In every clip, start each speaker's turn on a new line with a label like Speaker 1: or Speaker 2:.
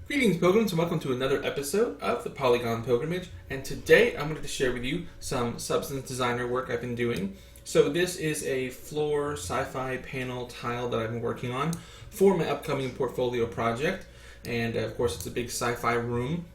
Speaker 1: Greetings, pilgrims, and welcome to another episode of the Polygon Pilgrimage. And today I'm going to share with you some substance designer work I've been doing. So this is a floor sci-fi panel tile that I've been working on for my upcoming portfolio project. And of course it's a big sci-fi room.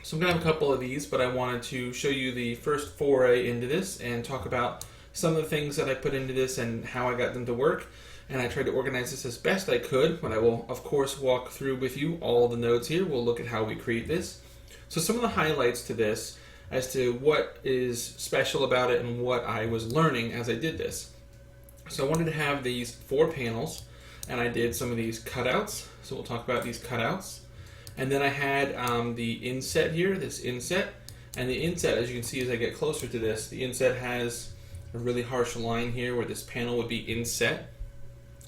Speaker 1: So I'm going to have a couple of these, but I wanted to show you the first foray into this and talk about some of the things that I put into this and how I got them to work. And I tried to organize this as best I could, but I will, of course, walk through with you all the nodes here. We'll look at how we create this. So some of the highlights to this as to what is special about it and what I was learning as I did this. So I wanted to have these 4 panels, and I did some of these cutouts. So we'll talk about these cutouts. And then I had the inset here, this inset. And the inset, as you can see as I get closer to this, the inset has a really harsh line here where this panel would be inset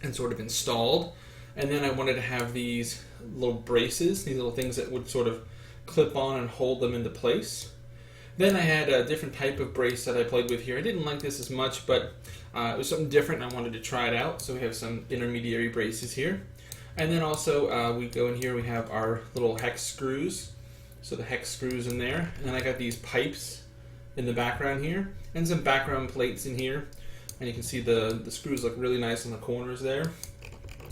Speaker 1: and sort of installed. And then I wanted to have these little braces, these little things that would sort of clip on and hold them into place. Then I had a different type of brace that I played with here. I didn't like this as much, but it was something different and I wanted to try it out. So we have some intermediary braces here. And then also we go in here, we have our little hex screws. So the hex screws in there. And then I got these pipes in the background here and some background plates in here. And you can see the screws look really nice on the corners there.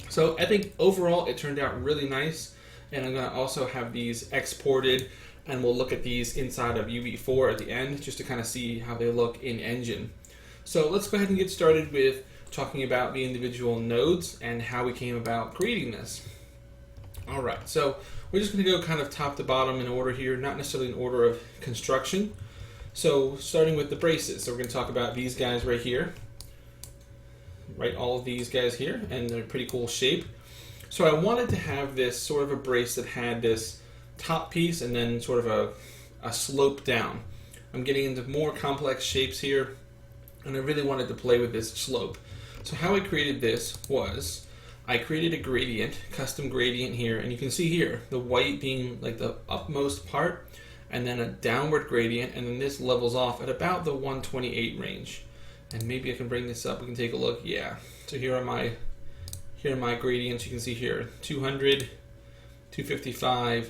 Speaker 1: So I think overall it turned out really nice. And I'm going to also have these exported, and we'll look at these inside of UV4 at the end just to kind of see how they look in Engine. So let's go ahead and get started with talking about the individual nodes and how we came about creating this. Alright, so we're just going to go kind of top to bottom in order here, not necessarily in order of construction. So starting with the braces, so we're going to talk about these guys right here. Right, all of these guys here, and they're pretty cool shape. So I wanted to have this sort of a brace that had this top piece and then sort of a slope down. I'm getting into more complex shapes here, and I really wanted to play with this slope. So how I created this was, I created a gradient, custom gradient here, and you can see here, the white being like the upmost part, and then a downward gradient, and then this levels off at about the 128 range. And maybe I can bring this up, we can take a look. Yeah, so here are my gradients. You can see here 200, 255,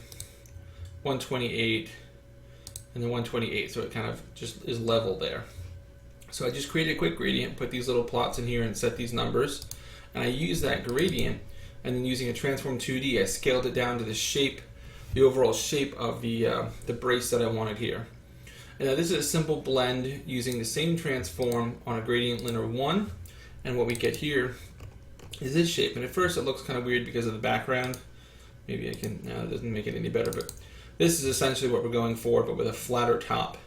Speaker 1: 128, and then 128. So it kind of just is level there. So I just created a quick gradient, put these little plots in here and set these numbers. And I used that gradient, and then using a transform 2D, I scaled it down to the shape, the overall shape of the brace that I wanted here. Now this is a simple blend using the same transform on a gradient linear 1, and what we get here is this shape. And at first it looks kind of weird because of the background. Maybe I can, no, it doesn't make it any better, but this is essentially what we're going for, but with a flatter top.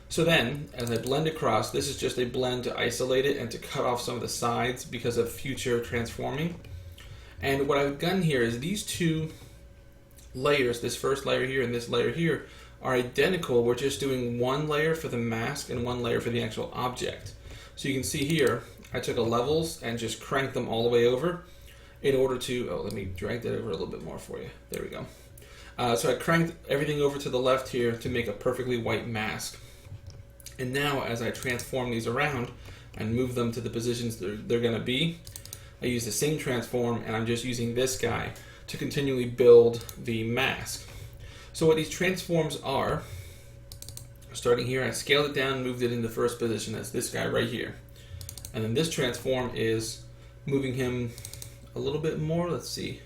Speaker 1: So then, as I blend across, this is just a blend to isolate it and to cut off some of the sides because of future transforming. And what I've done here is these two layers, this first layer here and this layer here, are identical. We're just doing one layer for the mask and one layer for the actual object. So you can see here, I took a levels and just cranked them all the way over in order to, let me drag that over a little bit more for you. There we go. So I cranked everything over to the left here to make a perfectly white mask. And now as I transform these around and move them to the positions they're going to be, I use the same transform, and I'm just using this guy to continually build the mask. So what these transforms are, starting here, I scaled it down and moved it in the first position. That's this guy right here. And then this transform is moving him a little bit more. Let's see.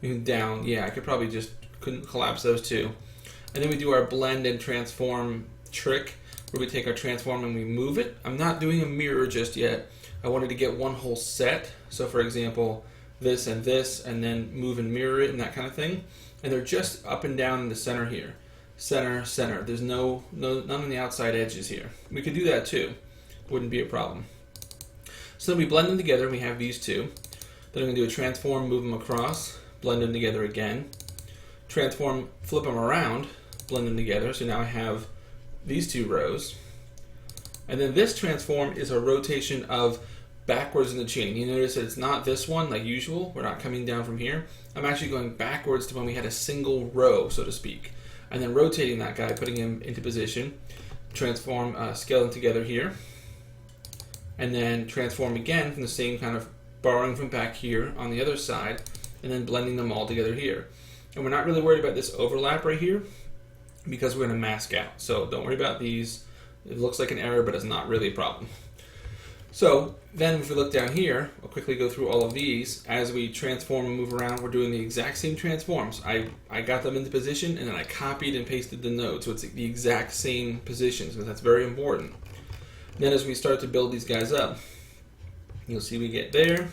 Speaker 1: Moving down. Yeah, I could probably just couldn't collapse those two. And then we do our blend and transform trick where we take our transform and we move it. I'm not doing a mirror just yet. I wanted to get one whole set. So for example, this, and then move and mirror it and that kind of thing. And they're just up and down in the center here. Center, center. There's none on the outside edges here. We could do that too. Wouldn't be a problem. So then we blend them together and we have these two. Then I'm going to do a transform, move them across, blend them together again. Transform, flip them around, blend them together. So now I have these two rows. And then this transform is a rotation of backwards in the chain. You notice that it's not this one like usual. We're not coming down from here. I'm actually going backwards to when we had a single row, so to speak. And then rotating that guy, putting him into position. Transform, scale them together here. And then transform again from the same kind of borrowing from back here on the other side. And then blending them all together here. And we're not really worried about this overlap right here because we're going to mask out. So don't worry about these. It looks like an error, but it's not really a problem. So then if we look down here, I'll quickly go through all of these. As we transform and move around, we're doing the exact same transforms. I got them into position, and then I copied and pasted the node. So it's the exact same positions, because that's very important. Then as we start to build these guys up, you'll see we get there,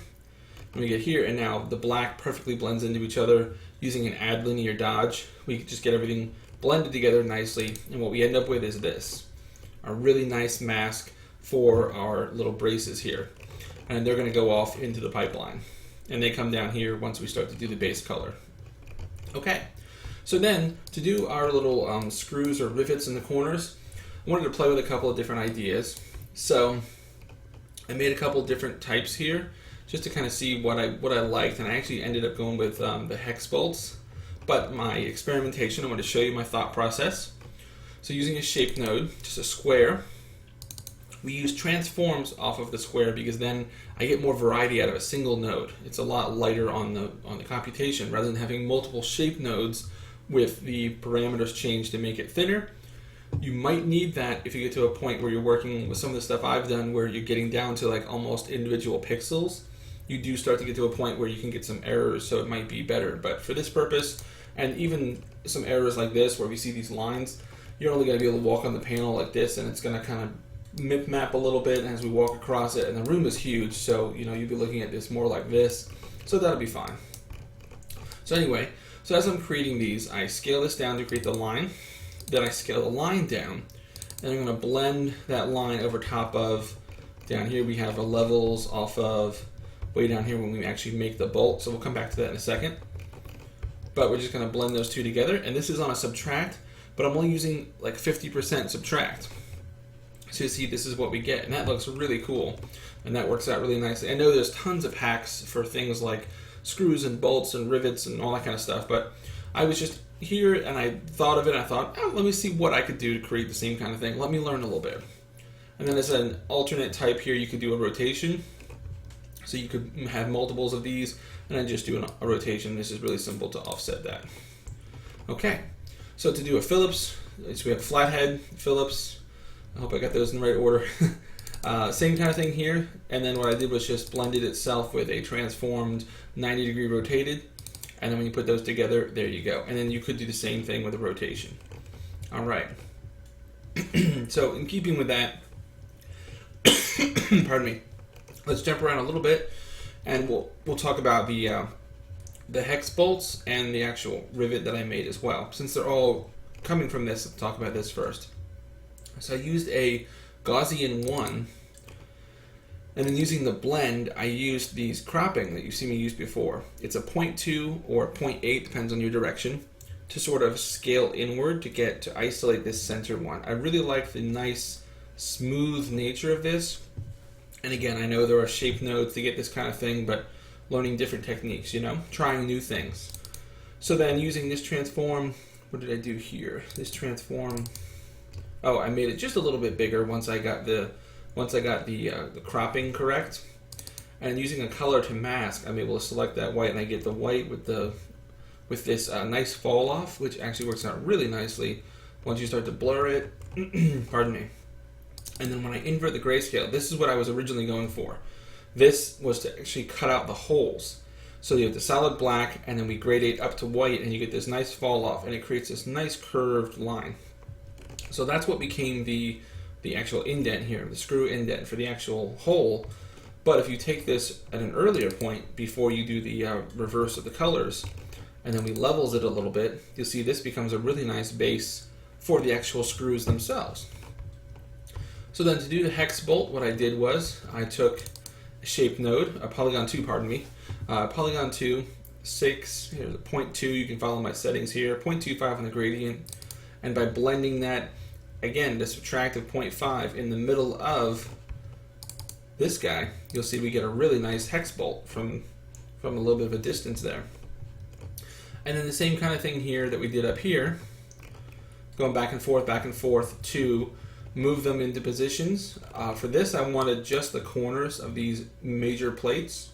Speaker 1: and we get here, and now the black perfectly blends into each other using an add linear dodge. We just get everything blended together nicely, and what we end up with is this, a really nice mask for our little braces here. And they're going to go off into the pipeline. And they come down here once we start to do the base color. Okay, so then to do our little screws or rivets in the corners, I wanted to play with a couple of different ideas. So I made a couple different types here just to kind of see what I liked, and I actually ended up going with the hex bolts. But my experimentation, I want to show you my thought process. So using a shape node, just a square, we use transforms off of the square because then I get more variety out of a single node. It's a lot lighter on the computation rather than having multiple shape nodes with the parameters changed to make it thinner. You might need that if you get to a point where you're working with some of the stuff I've done where you're getting down to like almost individual pixels. You do start to get to a point where you can get some errors, so it might be better. But for this purpose, and even some errors like this where we see these lines, you're only going to be able to walk on the panel like this, and it's going to kind of map a little bit as we walk across it, and the room is huge, so you'd be looking at this more like this, so that'll be fine. So anyway, so as I'm creating these, I scale this down to create the line, then I scale the line down, and I'm going to blend that line over top of, down here we have a levels off of way down here when we actually make the bolt, so we'll come back to that in a second. But we're just going to blend those two together, and this is on a subtract, but I'm only using like 50% subtract. So you see, this is what we get, and that looks really cool, and that works out really nicely. I know there's tons of hacks for things like screws and bolts and rivets and all that kind of stuff, but I was just here and I thought of it, and I thought, oh, let me see what I could do to create the same kind of thing. Let me learn a little bit. And then as an alternate type here, you could do a rotation. So you could have multiples of these, and then just do a rotation. This is really simple to offset that. Okay, so to do a Phillips, so we have flathead, Phillips. I hope I got those in the right order. Same kind of thing here, and then what I did was just blended itself with a transformed 90-degree rotated, and then when you put those together, there you go. And then you could do the same thing with a rotation. All right. So in keeping with that, pardon me, let's jump around a little bit, and we'll talk about the hex bolts and the actual rivet that I made as well. Since they're all coming from this, let's talk about this first. So I used a Gaussian 1, and then using the blend, I used these cropping that you've seen me use before. It's a 0.2 or 0.8, depends on your direction, to sort of scale inward to isolate this center one. I really like the nice, smooth nature of this. And again, I know there are shape nodes to get this kind of thing, but learning different techniques, trying new things. So then using this transform, what did I do here? This transform, oh, I made it just a little bit bigger once I got the cropping correct. And using a color to mask, I'm able to select that white, and I get the white with this nice fall off, which actually works out really nicely once you start to blur it. Pardon me. And then when I invert the grayscale, this is what I was originally going for. This was to actually cut out the holes. So you have the solid black, and then we gradate up to white, and you get this nice fall off, and it creates this nice curved line. So that's what became the actual indent here, the screw indent for the actual hole. But if you take this at an earlier point, before you do the reverse of the colors, and then we levels it a little bit, you'll see this becomes a really nice base for the actual screws themselves. So then to do the hex bolt, what I did was I took a shape node, a Polygon 2, pardon me, Polygon 2, 6, here's a 0.2, you can follow my settings here, 0.25 on the gradient, and by blending that, again, the subtractive 0.5 in the middle of this guy, you'll see we get a really nice hex bolt from a little bit of a distance there. And then the same kind of thing here that we did up here, going back and forth to move them into positions. For this, I wanted just the corners of these major plates.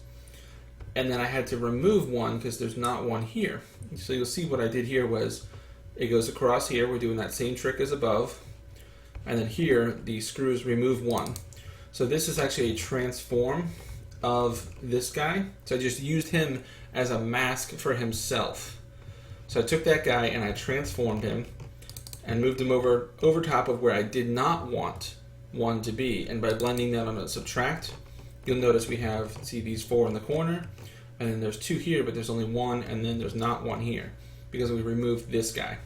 Speaker 1: and then I had to remove one because there's not one here. So you'll see what I did here was it goes across here. We're doing that same trick as above. And then here, the screws remove one. So this is actually a transform of this guy. So I just used him as a mask for himself. So I took that guy and I transformed him and moved him over top of where I did not want one to be. And by blending that on a subtract, you'll notice we have, see these 4 in the corner, and then there's 2 here, but there's only 1, and then there's not 1 here because we removed this guy.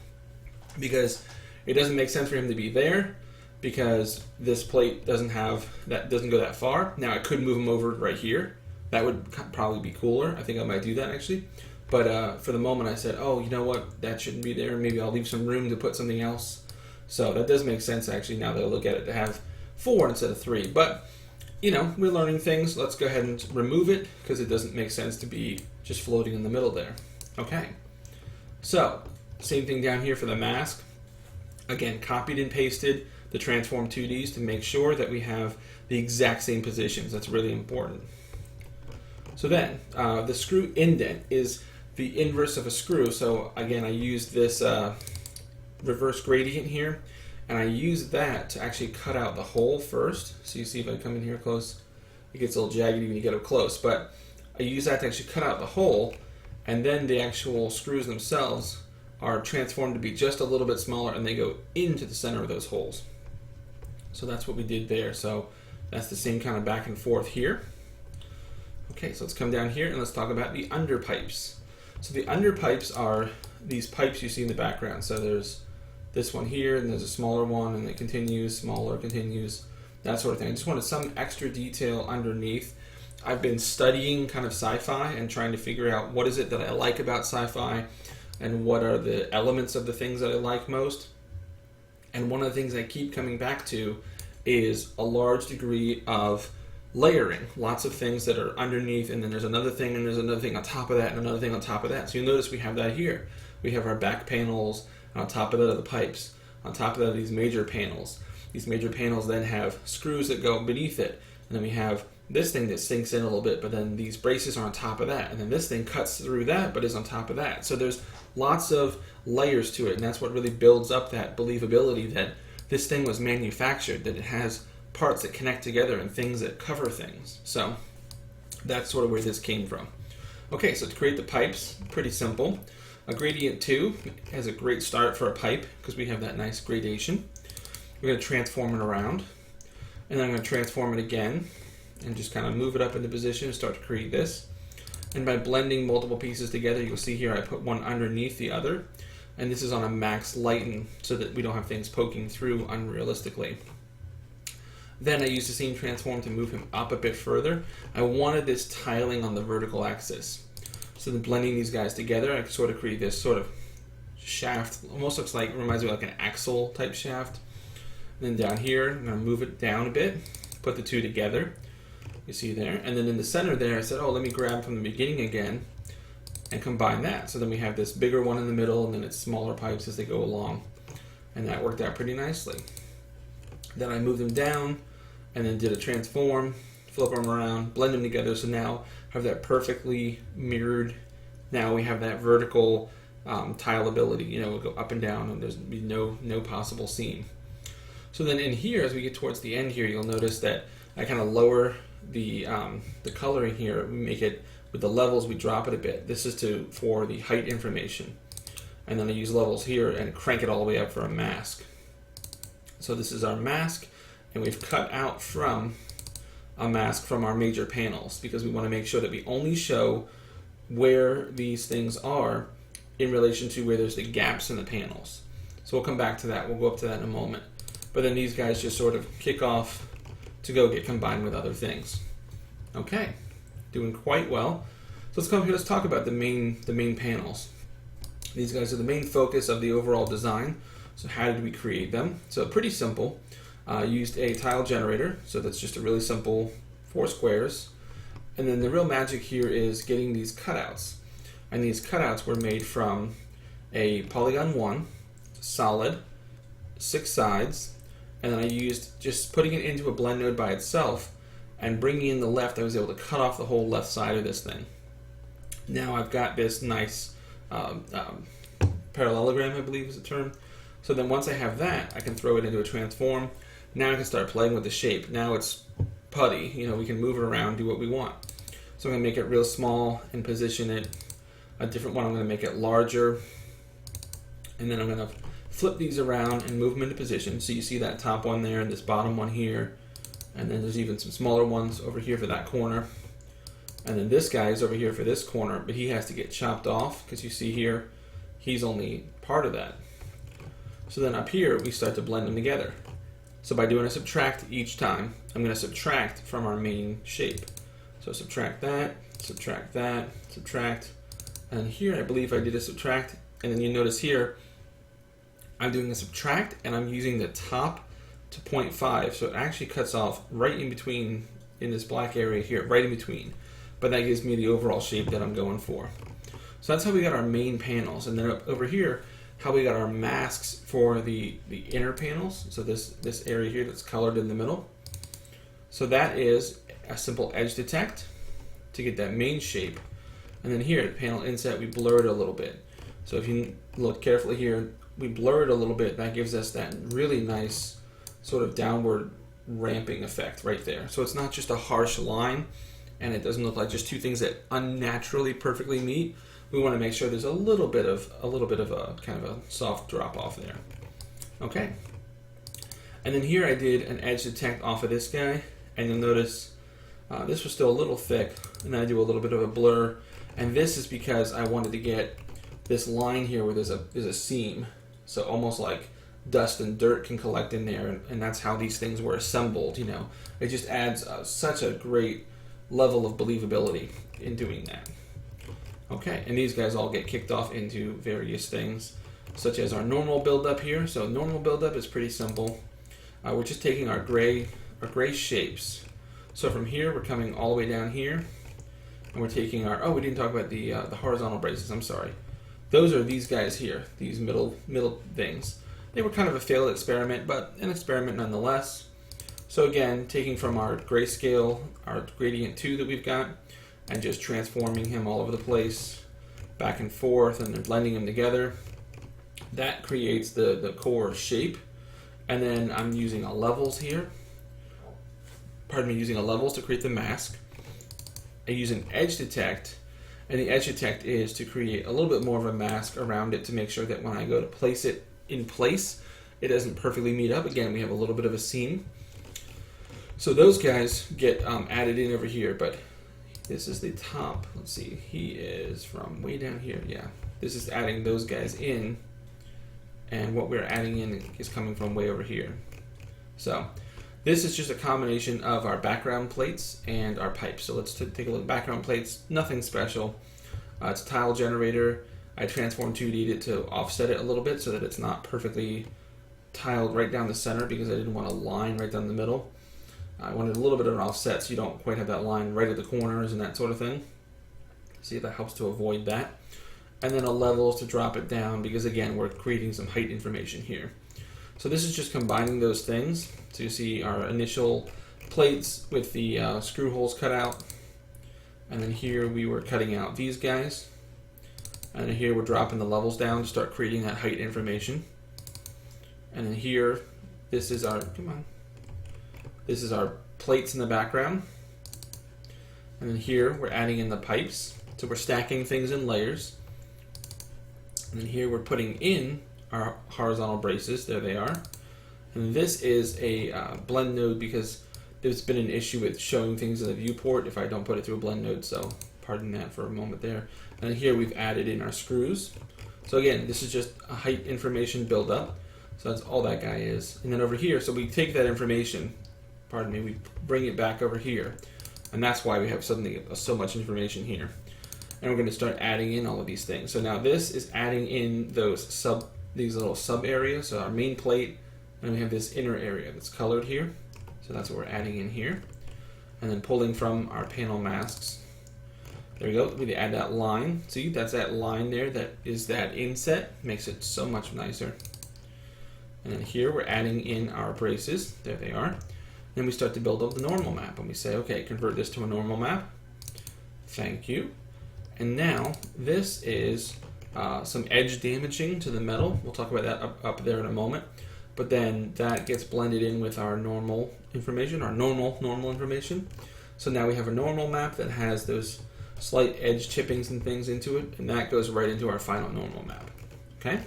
Speaker 1: Because it doesn't make sense for him to be there because this plate doesn't go that far. Now I could move him over right here. That would probably be cooler. I think I might do that actually. But for the moment I said, oh, you know what? That shouldn't be there. Maybe I'll leave some room to put something else. So that does make sense actually now that I look at it to have 4 instead of 3. But you know, we're learning things. Let's go ahead and remove it because it doesn't make sense to be just floating in the middle there. Okay. So, same thing down here for the mask. Again, copied and pasted the transform 2Ds to make sure that we have the exact same positions. That's really important. So then, the screw indent is the inverse of a screw. So again, I used this reverse gradient here. And I use that to actually cut out the hole first. So you see if I come in here close, it gets a little jaggedy when you get up close. But I use that to actually cut out the hole, and then the actual screws themselves are transformed to be just a little bit smaller, and they go into the center of those holes. So that's what we did there. So that's the same kind of back and forth here. Okay, so let's come down here and let's talk about the underpipes. So the underpipes are these pipes you see in the background. So there's this one here, and there's a smaller one, and it continues, smaller, continues, that sort of thing. I just wanted some extra detail underneath. I've been studying kind of sci-fi and trying to figure out what is it that I like about sci-fi and what are the elements of the things that I like most. And one of the things I keep coming back to is a large degree of layering. Lots of things that are underneath, and then there's another thing, and there's another thing on top of that, and another thing on top of that. So you'll notice we have that here. We have our back panels, and on top of that are the pipes. On top of that are these major panels. These major panels then have screws that go beneath it. And then we have this thing that sinks in a little bit, but then these braces are on top of that. And then this thing cuts through that, but is on top of that. So there's lots of layers to it, and that's what really builds up that believability that this thing was manufactured, that it has parts that connect together and things that cover things. So that's sort of where this came from. Okay, so to create the pipes, pretty simple. A gradient 2 has a great start for a pipe because we have that nice gradation. We're going to transform it around, and then I'm going to transform it again and just kind of move it up into position and start to create this. And by blending multiple pieces together, you'll see here I put one underneath the other, and this is on a max lighten so that we don't have things poking through unrealistically. Then I used the same transform to move him up a bit further. I wanted this tiling on the vertical axis. So then blending these guys together, I sort of create this sort of shaft. Almost looks like, reminds me of like an axle type shaft. And then down here, I'm going to move it down a bit, put the two together. You see there. And then in the center there, I said, oh, let me grab from the beginning again and combine that. So then we have this bigger one in the middle, and then it's smaller pipes as they go along. And that worked out pretty nicely. Then I moved them down and then did a transform, flip them around, blend them together. So now I have that perfectly mirrored. Now we have that vertical tile ability. You know, we'll go up and down, and there's be no possible seam. So then in here, as we get towards the end here, you'll notice that I kind of lower the coloring here. We make it with the levels. We drop it a bit. This is for the height information, and then I use levels here and crank it all the way up for a mask. So this is our mask, and we've cut out from a mask from our major panels because we want to make sure that we only show where these things are in relation to where there's the gaps in the panels. So we'll come back to that. We'll go up to that in a moment. But then these guys just sort of kick off to go get combined with other things. Okay, doing quite well. So let's come here. Let's talk about the main panels. These guys are the main focus of the overall design. So how did we create them? So pretty simple. Used a tile generator. So that's just a really simple 4 squares. And then the real magic here is getting these cutouts. And these cutouts were made from a Polygon 1, solid, 6 sides. And then I used just putting it into a blend node by itself and bringing in the left, I was able to cut off the whole left side of this thing. Now I've got this nice parallelogram, I believe is the term. So then once I have that, I can throw it into a transform. Now I can start playing with the shape. Now it's putty. You know, we can move it around, do what we want. So I'm going to make it real small and position it. A different one, I'm going to make it larger. And then I'm going to flip these around and move them into position. So you see that top one there and this bottom one here. And then there's even some smaller ones over here for that corner. And then this guy is over here for this corner, but he has to get chopped off because you see here, he's only part of that. So then up here, we start to blend them together. So by doing a subtract each time, I'm going to subtract from our main shape. So subtract that, subtract that, subtract. And here, I believe I did a subtract. And then you notice here, I'm doing a subtract and I'm using the top to 0.5. So it actually cuts off right in between in this black area here, right in between. But that gives me the overall shape that I'm going for. So that's how we got our main panels. And then over here, how we got our masks for the inner panels. So this area here that's colored in the middle. So that is a simple edge detect to get that main shape. And then here, the panel inset, we blur it a little bit. So if you look carefully here, we blur it a little bit. That gives us that really nice sort of downward ramping effect right there. So it's not just a harsh line, and it doesn't look like just two things that unnaturally perfectly meet. We want to make sure there's a little bit of a kind of a soft drop off there. Okay. And then here I did an edge detect off of this guy, and you'll notice this was still a little thick, and then I do a little bit of a blur, and this is because I wanted to get this line here where there's a seam, so almost like dust and dirt can collect in there, and that's how these things were assembled. You know, it just adds such a great level of believability in doing that. Okay, and these guys all get kicked off into various things, such as our normal buildup here. So normal buildup is pretty simple. We're just taking our gray shapes. So from here, we're coming all the way down here, and we're taking our, we didn't talk about the horizontal braces, I'm sorry. Those are these guys here, these middle things. They were kind of a failed experiment, but an experiment nonetheless. So again, taking from our grayscale, our gradient 2 that we've got, and just transforming him all over the place, back and forth, and then blending them together. That creates the core shape. And then I'm using a levels here. Using a levels to create the mask. I use an edge detect, and the edge detect is to create a little bit more of a mask around it to make sure that when I go to place it in place, it doesn't perfectly meet up. Again, we have a little bit of a seam. So those guys get added in over here, but this is the top. Let's see, he is from way down here. Yeah, this is adding those guys in, and what we're adding in is coming from way over here. So this is just a combination of our background plates and our pipes. So let's take a look at background plates. Nothing special. It's a tile generator. I transform 2D'd it to offset it a little bit so that it's not perfectly tiled right down the center because I didn't want a line right down the middle. I wanted a little bit of an offset so you don't quite have that line right at the corners and that sort of thing. See if that helps to avoid that. And then a levels to drop it down because again we're creating some height information here. So this is just combining those things. So you see our initial plates with the screw holes cut out. And then here we were cutting out these guys. And then here we're dropping the levels down to start creating that height information. And then here, this is our, this is our plates in the background. And then here we're adding in the pipes. So we're stacking things in layers. And then here we're putting in our horizontal braces. There they are. And this is a blend node because there's been an issue with showing things in the viewport if I don't put it through a blend node. So pardon that for a moment there. And then here we've added in our screws. So again, this is just a height information buildup. So that's all that guy is. And then over here, so we take that information, pardon me, we bring it back over here. And that's why we have suddenly so much information here. And we're going to start adding in all of these things. So now this is adding in these little sub areas. So our main plate, and we have this inner area that's colored here. So that's what we're adding in here. And then pulling from our panel masks. There we go. We add that line. See, that's that line there. That is that inset. Makes it so much nicer. And then here we're adding in our braces. There they are. Then we start to build up the normal map. And we say, okay, convert this to a normal map. Thank you. And now this is some edge damaging to the metal. We'll talk about that up there in a moment. But then that gets blended in with our normal information, our normal information. So now we have a normal map that has those slight edge chippings and things into it, and that goes right into our final normal map. Okay?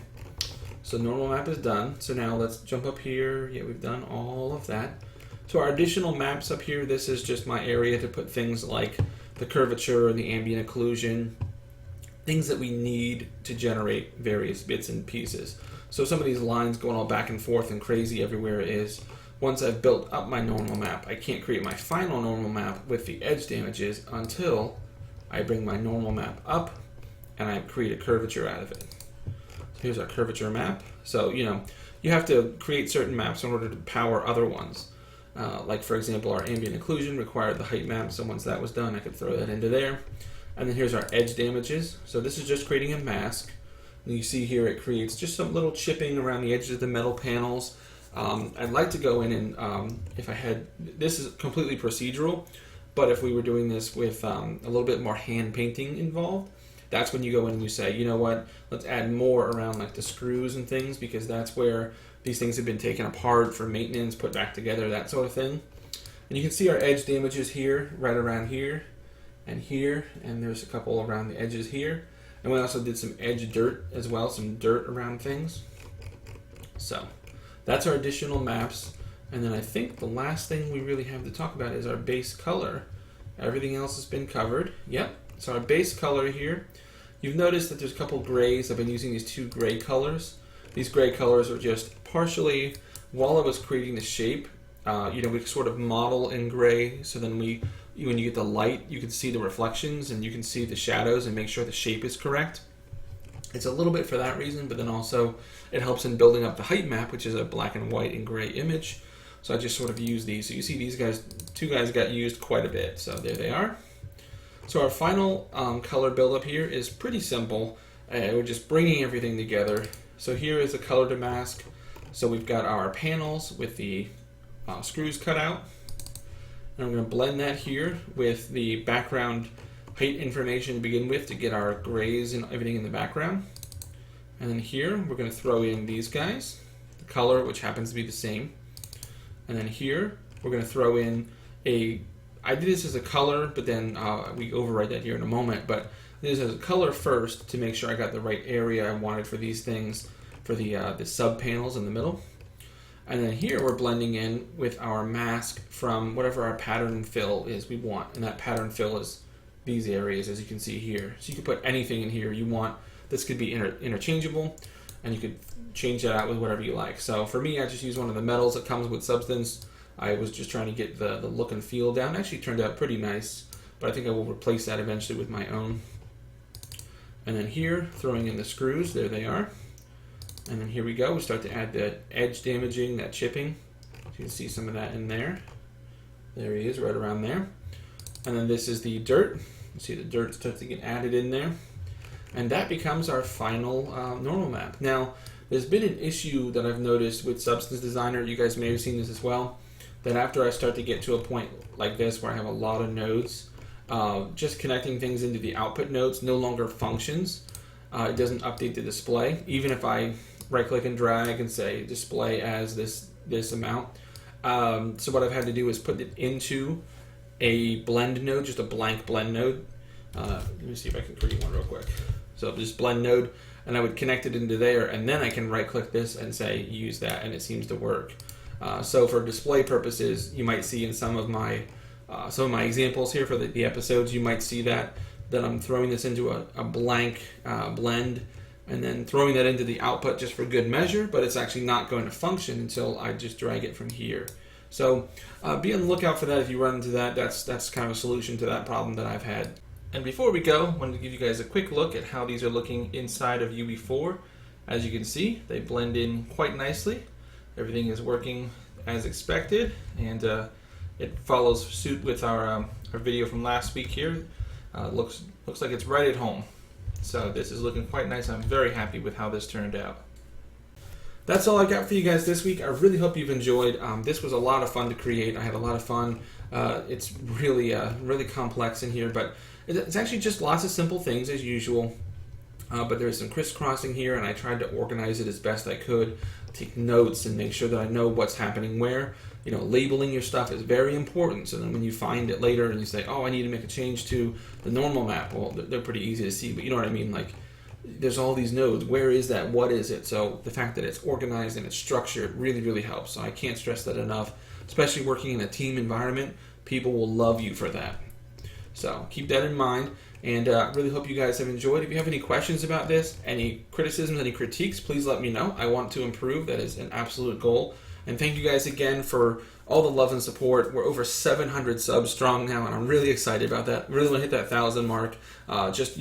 Speaker 1: So normal map is done. So now let's jump up here. Yeah, we've done all of that. So our additional maps up here, this is just my area to put things like the curvature, the ambient occlusion, things that we need to generate various bits and pieces. So some of these lines going all back and forth and crazy everywhere is, once I've built up my normal map, I can't create my final normal map with the edge damages until I bring my normal map up and I create a curvature out of it. So here's our curvature map. So, you have to create certain maps in order to power other ones. Like, for example, our ambient occlusion required the height map, so once that was done, I could throw that into there. And then here's our edge damages. So this is just creating a mask. And you see here it creates just some little chipping around the edges of the metal panels. I'd like to go in and, if I had, this is completely procedural, but if we were doing this with a little bit more hand painting involved, that's when you go in and you say, you know what, let's add more around like the screws and things, because that's where these things have been taken apart for maintenance, put back together, that sort of thing. And you can see our edge damages here, right around here, and there's a couple around the edges here. And we also did some edge dirt as well, some dirt around things. So that's our additional maps. And then I think the last thing we really have to talk about is our base color. Everything else has been covered. Yep, so our base color here. You've noticed that there's a couple grays. I've been using these two gray colors. These gray colors are just partially, while I was creating the shape, we sort of model in gray, so then when you get the light, you can see the reflections and you can see the shadows and make sure the shape is correct. It's a little bit for that reason, but then also it helps in building up the height map, which is a black and white and gray image. So I just sort of use these. So you see these guys, two guys got used quite a bit. So there they are. So our final color buildup here is pretty simple. We're just bringing everything together. So here is a color to mask. So we've got our panels with the screws cut out. And I'm going to blend that here with the background height information to begin with to get our grays and everything in the background. And then here we're going to throw in these guys, the color which happens to be the same. And then here we're going to throw in I did this as a color, but then we overwrite that here in a moment, but this as a color first to make sure I got the right area I wanted for these things, for the sub panels in the middle. And then here we're blending in with our mask from whatever our pattern fill is we want. And that pattern fill is these areas, as you can see here. So you can put anything in here you want. This could be interchangeable, and you could change that out with whatever you like. So for me, I just use one of the metals that comes with Substance. I was just trying to get the look and feel down. It actually turned out pretty nice, but I think I will replace that eventually with my own. And then here, throwing in the screws, there they are. And then here we go, we start to add the edge damaging, that chipping. So you can see some of that in there. There he is, right around there. And then this is the dirt. You see the dirt starts to get added in there. And that becomes our final normal map. Now, there's been an issue that I've noticed with Substance Designer, you guys may have seen this as well, that after I start to get to a point like this where I have a lot of nodes, just connecting things into the output nodes no longer functions. It doesn't update the display, even if I right-click and drag and say display as this amount. So what I've had to do is put it into a blend node, just a blank blend node. Let me see if I can create one real quick. So just blend node, and I would connect it into there, and then I can right-click this and say use that, and it seems to work. So for display purposes, you might see in some of my examples here for the episodes, you might see that I'm throwing this into a blank blend and then throwing that into the output just for good measure, but it's actually not going to function until I just drag it from here. So be on the lookout for that if you run into that. That's kind of a solution to that problem that I've had. And before we go, I wanted to give you guys a quick look at how these are looking inside of UB4. As you can see, they blend in quite nicely. Everything is working as expected, and it follows suit with our video from last week here. Looks like it's right at home. So this is looking quite nice. I'm very happy with how this turned out. That's all I got for you guys this week. I really hope you've enjoyed. This was a lot of fun to create. I had a lot of fun. It's really complex in here, but It's actually just lots of simple things as usual. But there's some crisscrossing here, and I tried to organize it as best I could, take notes and make sure that I know what's happening where. Labeling your stuff is very important, so then when you find it later and you say, oh, I need to make a change to the normal map, well, they're pretty easy to see, but you know what I mean? Like, there's all these nodes. Where is that? What is it? So the fact that it's organized and it's structured really, really helps. So I can't stress that enough, especially working in a team environment. People will love you for that. So keep that in mind, and really hope you guys have enjoyed. If you have any questions about this, any criticisms, any critiques, please let me know. I want to improve. That is an absolute goal. And thank you guys again for all the love and support. We're over 700 subs strong now, and I'm really excited about that. Really want to hit that 1,000 mark. Just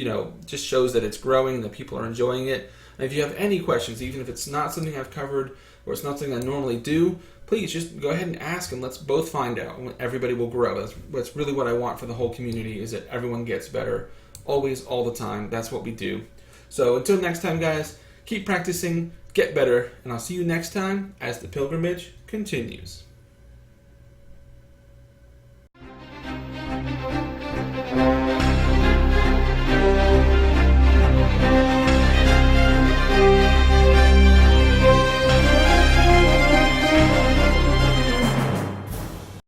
Speaker 1: shows that it's growing, that people are enjoying it. And if you have any questions, even if it's not something I've covered or it's not something I normally do, please just go ahead and ask, and let's both find out. Everybody will grow. That's really what I want for the whole community, is that everyone gets better, always, all the time. That's what we do. So until next time, guys, keep practicing, get better, and I'll see you next time as the pilgrimage continues.